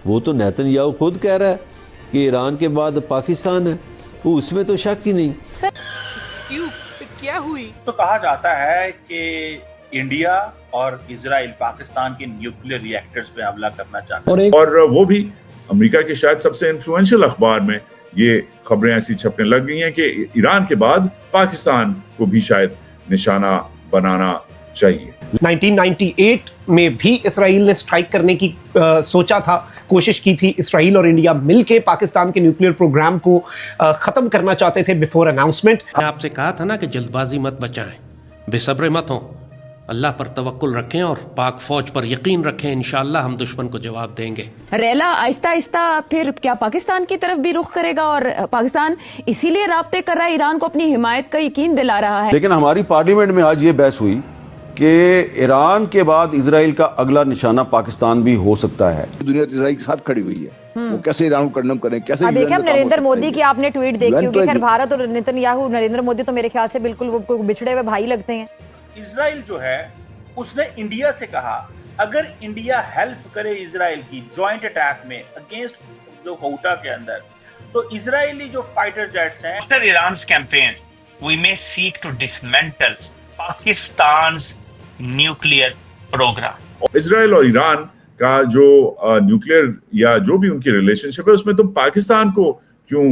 वो तो नेतन्याहू खुद कह रहा है कि ईरान के बाद पाकिस्तान है, वो उसमें तो शक ही नहीं। क्यों, क्या हुई? तो कहा जाता है कि इंडिया और इजराइल पाकिस्तान के न्यूक्लियर रिएक्टर्स पे हमला करना चाहते हैं, और वो भी अमेरिका के शायद सबसे इन्फ्लुएंशियल अखबार में ये खबरें ऐसी छपने लग गई हैं कि ईरान के बाद पाकिस्तान को भी शायद निशाना बनाना चाहिए। 1998 में भी इसराइल ने स्ट्राइक करने की सोचा था, कोशिश की थी। इसराइल और इंडिया मिलके पाकिस्तान के न्यूक्लियर प्रोग्राम को खत्म करना चाहते थे बिफोर अनाउंसमेंट। मैंने आपसे कहा था ना कि जल्दबाजी मत बचाएं, बेसब्रे मत हो, अल्लाह पर तवक्कुल रखें और पाक फौज पर यकीन रखें, इंशाअल्लाह हम दुश्मन को जवाब देंगे। रेला आहिस्ता आहिस्ता फिर क्या पाकिस्तान की तरफ भी रुख करेगा, और पाकिस्तान इसीलिए राब्ते कर रहा है, ईरान को अपनी हिमायत का यकीन दिला रहा है। लेकिन हमारी पार्लियामेंट में आज ये बहस हुई कि ईरान के बाद इजराइल का अगला निशाना पाकिस्तान भी हो सकता है। दुनिया इजराइल के साथ खड़ी हुई है, वो कैसे ईरान को कंडेम करें, कैसे देखिए नरेंद्र मोदी की आपने ट्वीट देखी होगी। खैर भारत और नेतन्याहू, नरेंद्र मोदी तो मेरे ख्याल से बिल्कुल वो बिछड़े हुए भाई लगते हैं। इजराइल जो है उसने इंडिया से कहा अगर इंडिया हेल्प करे इजराइल की जॉइंट अटैक में अगेंस्ट जो गौटा के अंदर, तो इजरायली जो फाइटर जेट्स हैं, after Iran's campaign we may seek to dismantle Pakistan's nuclear programme. Israel और ईरान का जो न्यूक्लियर या जो भी उनकी रिलेशनशिप है उसमें तुम पाकिस्तान को क्यों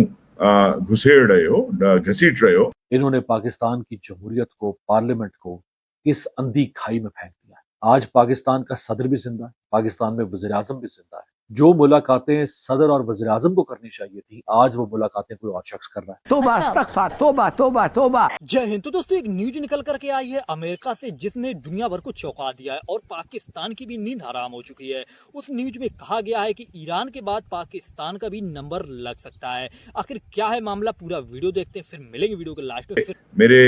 घुसेड़ रहे हो, घसीट रहे हो? इन्होंने पाकिस्तान की जमहूरियत को, पार्लियामेंट को किस अंधी खाई में फेंक दिया है। आज पाकिस्तान का सदर भी जिंदा है, पाकिस्तान में वज़ीर आज़म भी जिंदा है। जो मुलाकातें सदर और वज़ीर आज़म को करनी चाहिए थी, आज वो मुलाकातें कोई और शख्स कर रहा है। तौबा इस्तग़फ़ार, तौबा तौबा तौबा। जय हिंद। तो दोस्तों एक न्यूज निकल करके आई है अमेरिका से, जिसने दुनिया भर को चौंका दिया है और पाकिस्तान की भी नींद हराम हो चुकी है। उस न्यूज में कहा गया है कि ईरान के बाद पाकिस्तान का भी नंबर लग सकता है। आखिर क्या है मामला, पूरा वीडियो देखते हैं, फिर मिलेंगे वीडियो के लास्ट में। मेरे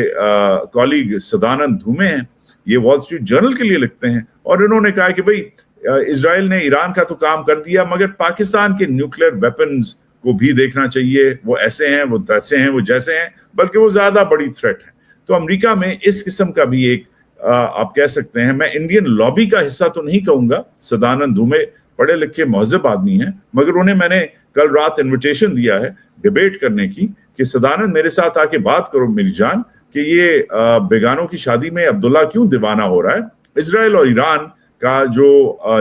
कॉलीग सदानंद धूमे हैं, ये वॉल स्ट्रीट जर्नल के लिए लिखते हैं, और इन्होंने कहा कि भाई इजराइल ने ईरान का तो काम कर दिया, मगर पाकिस्तान के न्यूक्लियर वेपन्स को भी देखना चाहिए। वो ऐसे हैं, वो तैसे हैं, वो जैसे हैं, बल्कि वो ज्यादा बड़ी थ्रेट है। तो अमेरिका में इस किस्म का भी एक आप कह सकते हैं, मैं इंडियन लॉबी का हिस्सा तो नहीं कहूंगा, सदानंद धूमे पढ़े लिखे महज़ब आदमी हैं, मगर उन्हें मैंने कल रात इन्विटेशन दिया है डिबेट करने की कि सदानंद मेरे साथ आके बात करो मेरी जान, कि ये बेगानों की शादी में अब्दुल्ला क्यों दीवाना हो रहा है। इजराइल और ईरान का जो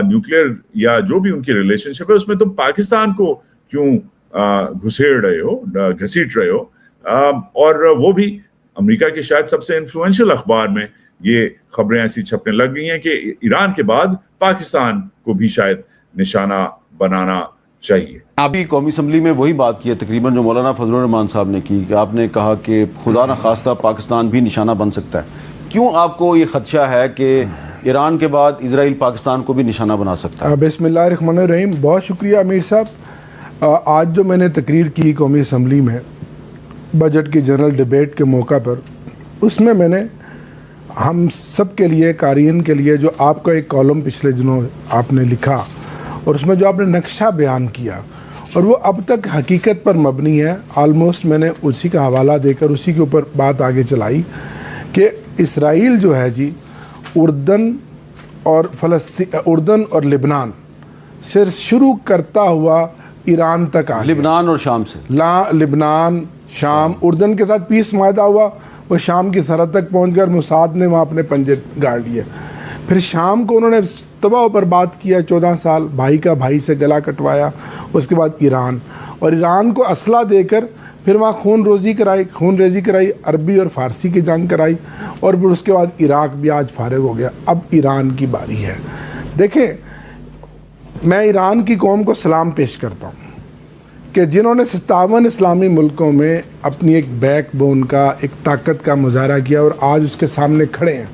न्यूक्लियर या जो भी उनकी रिलेशनशिप है उसमें तुम पाकिस्तान को क्यों घुसेड़ रहे हो, घसीट रहे हो? और वो भी अमेरिका के शायद सबसे इन्फ्लुएंशियल अखबार में ये खबरें ऐसी छपने लग गई हैं कि ईरान के बाद पाकिस्तान को भी शायद निशाना बनाना चाहिए। अभी कौमी असम्बली में वही बात की है तकरीबन जो मौलाना फजलुर रहमान साहब ने की, कि आपने कहा कि खुदा न खास्ता पाकिस्तान भी निशाना बन सकता है। क्यों आपको ये खदशा है कि ईरान के बाद इजराइल पाकिस्तान को भी निशाना बना सकता है? बिस्मिल्लाहिर्रहमानिर्रहीम। बहुत शुक्रिया अमीर साहब। आज जो मैंने तकरीर की कौमी असम्बली में बजट की जनरल डिबेट के मौका पर, उसमें मैंने हम सब के लिए, कारीन के लिए, जो आपका एक कॉलम पिछले दिनों आपने लिखा और उसमें जो आपने नक्शा बयान किया, और वो अब तक हकीकत पर मबनी है, आलमोस्ट मैंने उसी का हवाला देकर उसी के ऊपर बात आगे चलाई कि इसराइल जो है जी, उर्दन और लिबनान से शुरू करता हुआ ईरान तक आ, लिबनान और शाम से, लिबनान, शाम, उर्दन के साथ पीस मायदा हुआ, वो शाम की सरहद तक पहुंचकर मुसाद ने वहाँ अपने पंजे गाड़ लिए। फिर शाम को उन्होंने तबाह पर बात किया, 14 साल भाई का भाई से गला कटवाया। उसके बाद ईरान, और ईरान को असला देकर फिर वहाँ खून रेजी कराई, अरबी और फ़ारसी की जंग कराई, और फिर उसके बाद इराक़ भी आज फारिग हो गया। अब ईरान की बारी है। देखें, मैं ईरान की कौम को सलाम पेश करता हूँ कि जिन्होंने 57 इस्लामी मुल्कों में अपनी एक बैकबोन का, एक ताकत का मुजाहरा किया और आज उसके सामने खड़े हैं।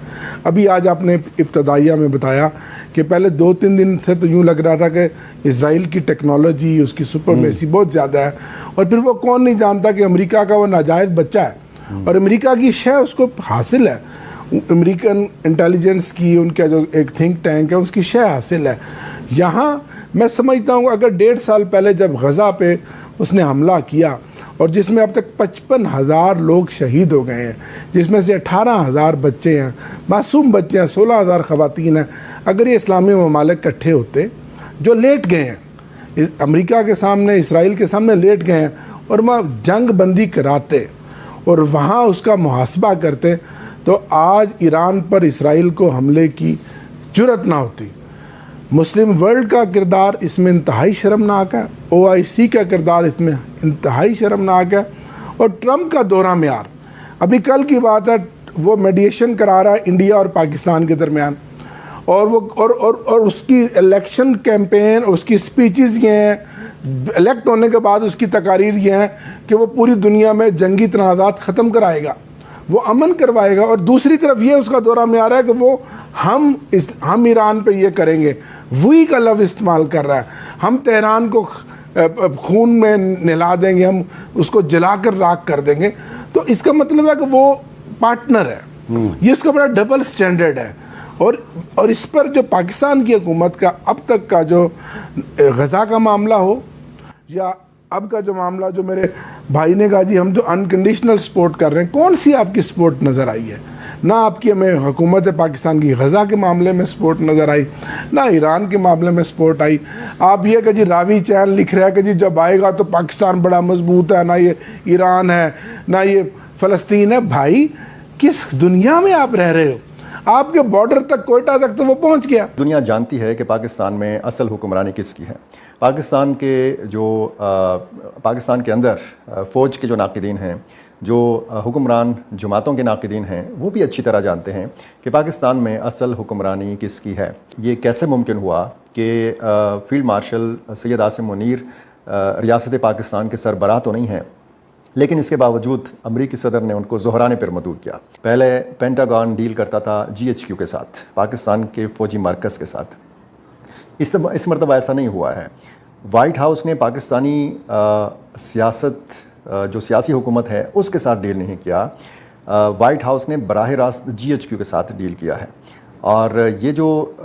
अभी आज आपने इब्तदाइया में बताया कि पहले 2-3 दिन से तो यूँ लग रहा था कि इजराइल की टेक्नोलॉजी, उसकी सुपरमेसी बहुत ज़्यादा है, और फिर वो कौन नहीं जानता कि अमेरिका का वो नाजायज़ बच्चा है और अमेरिका की शय उसको हासिल है। अमेरिकन इंटेलिजेंस की, उनका जो एक थिंक टैंक है, उसकी शय हासिल है। यहाँ मैं समझता हूँ अगर 1.5 साल पहले जब गज़ा पे उसने हमला किया और जिसमें अब तक 55,000 लोग शहीद हो गए हैं, जिसमें से 18,000 बच्चे हैं, मासूम बच्चे हैं, 16,000 ख़वातीन हैं, अगर ये इस्लामी ममालिक इकट्ठे होते जो लेट गए हैं, अमेरिका के सामने, इसराइल के सामने लेट गए हैं और वहाँ जंग बंदी कराते और वहाँ उसका मुहासबा करते, तो आज ईरान पर इसराइल को हमले की जुर्रत ना होती। मुस्लिम वर्ल्ड का किरदार इसमें इंतहाई शर्मनाक है, OIC का किरदार इसमें इंतहाई शर्मनाक है। और ट्रंप का दोहरा म्यार, अभी कल की बात है, वो मेडिएशन करा रहा है इंडिया और पाकिस्तान के दरमियान, और वो और उसकी इलेक्शन कैंपेन, उसकी स्पीचेस ये हैं, इलेक्ट होने के बाद उसकी तकारीर ये हैं कि वो पूरी दुनिया में जंगी तनाज़ात ख़त्म कराएगा, वो अमन करवाएगा। और दूसरी तरफ ये उसका दौरा में आ रहा है कि वो हम ईरान पे ये करेंगे, वही का लफ्ज़ इस्तेमाल कर रहा है, हम तेहरान को खून में नहला देंगे, हम उसको जलाकर राख कर देंगे। तो इसका मतलब है कि वो पार्टनर है, ये उसका बड़ा डबल स्टैंडर्ड है। और इस पर जो पाकिस्तान की हुकूमत का अब तक का जो गज़ा का मामला हो या अब का जो मामला, जो मेरे भाई ने कहा जी हम जो अनकंडीशनल सपोर्ट कर रहे हैं, कौन सी आपकी सपोर्ट नज़र आई है? ना आपकी हमें हुकूमत पाकिस्तान की गज़ा के मामले में सपोर्ट नज़र आई, ना ईरान के मामले में सपोर्ट आई। आप ये कि जी रावी चैन लिख रहा है कि जी जब आएगा तो पाकिस्तान बड़ा मजबूत है, ना ये ईरान है ना ये फ़लस्तीन है। भाई किस दुनिया में आप रह रहे हो? आपके बॉर्डर तक, कोयटा तक तो वो पहुंच गया। दुनिया जानती है कि पाकिस्तान में असल हुक्मरानी किसकी है। पाकिस्तान के अंदर फ़ौज के जो नाक़िदीन हैं, जो हुक्मरान जमातों के नाक़िदीन हैं, वो भी अच्छी तरह जानते हैं कि पाकिस्तान में असल हुक्मरानी किसकी है। ये कैसे मुमकिन हुआ कि फ़ील्ड मार्शल सैयद आसिम मुनीर रियासत पाकिस्तान के सरबराह तो नहीं हैं, लेकिन इसके बावजूद अमरीकी सदर ने उनको ज़ोहराने पर मदूद किया। पहले पेंटागन डील करता था GHQ के साथ, पाकिस्तान के फ़ौजी मरकज़ के साथ। इस मरतबा ऐसा नहीं हुआ है। वाइट हाउस ने पाकिस्तानी जो सियासी हुकूमत है उसके साथ डील नहीं किया, वाइट हाउस ने बराह रास्त GHQ के साथ डील किया है। और ये जो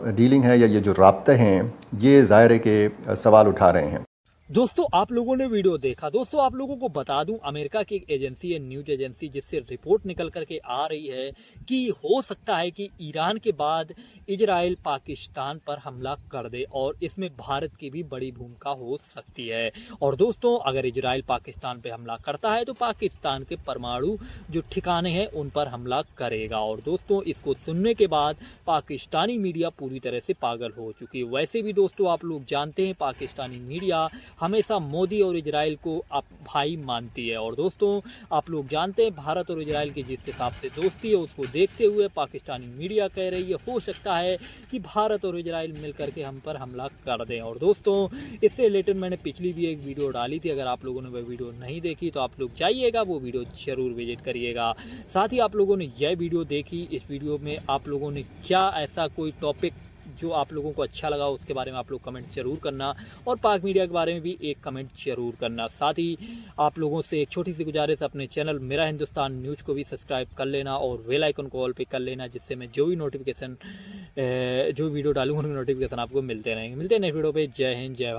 डीलिंग है या ये जो राब्ते हैं, ये ज़ाहिर है कि सवाल उठा रहे हैं। दोस्तों आप लोगों ने वीडियो देखा। दोस्तों आप लोगों को बता दूं, अमेरिका की एक एजेंसी है, न्यूज एजेंसी, जिससे रिपोर्ट निकल करके आ रही है कि हो सकता है कि ईरान के बाद इजराइल पाकिस्तान पर हमला कर दे और इसमें भारत की भी बड़ी भूमिका हो सकती है। और दोस्तों अगर इजराइल पाकिस्तान पे हमला करता है तो पाकिस्तान के परमाणु जो ठिकाने हैं उन पर हमला करेगा। और दोस्तों इसको सुनने के बाद पाकिस्तानी मीडिया पूरी तरह से पागल हो चुकी है। वैसे भी दोस्तों आप लोग जानते हैं पाकिस्तानी मीडिया हमेशा मोदी और इजराइल को आप भाई मानती है। और दोस्तों आप लोग जानते हैं भारत और इजराइल की जिस हिसाब से दोस्ती है उसको देखते हुए पाकिस्तानी मीडिया कह रही है हो सकता है कि भारत और इजराइल मिलकर के हम पर हमला कर दें। और दोस्तों इससे रिलेटेड मैंने पिछली भी एक वीडियो डाली थी, अगर आप लोगों ने वह वीडियो नहीं देखी तो आप लोग जाइएगा वो वीडियो जरूर विजिट करिएगा। साथ ही आप लोगों ने यह वीडियो देखी, इस वीडियो में आप लोगों ने क्या ऐसा कोई टॉपिक जो आप लोगों को अच्छा लगा उसके बारे में आप लोग कमेंट जरूर करना, और पाक मीडिया के बारे में भी एक कमेंट जरूर करना। साथ ही आप लोगों से एक छोटी सी गुजारिश, अपने चैनल मेरा हिंदुस्तान न्यूज़ को भी सब्सक्राइब कर लेना और बेल आइकन को ऑल पे कर लेना, जिससे मैं जो भी नोटिफिकेशन जो वीडियो डालूंगा उनकी नोटिफिकेशन आपको मिलते रहेंगे। मिलते हैं नेक्स्ट वीडियो पे। जय हिंद, जय भारत।